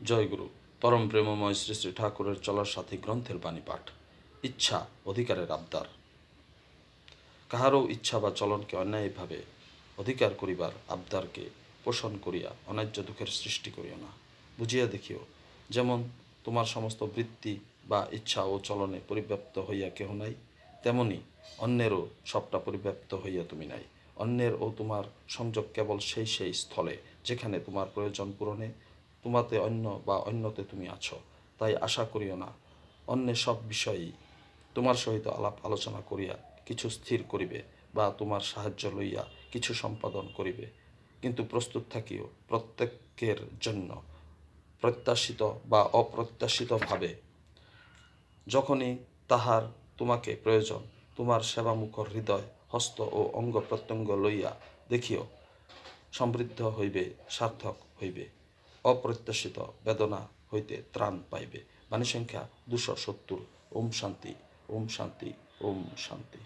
জয়গুরু পরম প্রেমময় শ্রী শ্রী ঠাকুরের চলার সাথী গ্রন্থের বাণী পাঠ। ইচ্ছা অধিকারের আবদার। কাহারও ইচ্ছা বা চলনকে অন্যায়ভাবে অধিকার করিবার আবদারকে পোষণ করিয়া অন্যায্য দুঃখের সৃষ্টি করিও না। বুঝিয়া দেখিও, যেমন তোমার সমস্ত বৃত্তি বা ইচ্ছা ও চলনে পরিব্যাপ্ত হইয়া কেহ নাই, তেমনি অন্যেরও সবটা পরিব্যাপ্ত হইয়া তুমি নাই। অন্যের ও তোমার সংযোগ কেবল সেই সেই স্থলে যেখানে তোমার প্রয়োজন পূরণে তোমাতে অন্য বা অন্যতে তুমি আছো। তাই আশা করিও না অন্যের সব বিষয়েই তোমার সহিত আলাপ আলোচনা করিয়া কিছু স্থির করিবে বা তোমার সাহায্য লইয়া কিছু সম্পাদন করিবে, কিন্তু প্রস্তুত থাকিও প্রত্যেকের জন্য প্রত্যাশিত বা অপ্রত্যাশিতভাবে যখনই তাহার তোমাকে প্রয়োজন, তোমার সেবামুখর হৃদয়, হস্ত ও অঙ্গ প্রত্যঙ্গ লইয়া দেখিও সমৃদ্ধ হইবে, সার্থক হইবে, অপ্রত্যাশিত বেদনা হইতে ত্রাণ পাইবে। বাণী সংখ্যা 270। ওম শান্তি, ওম শান্তি, ওম শান্তি।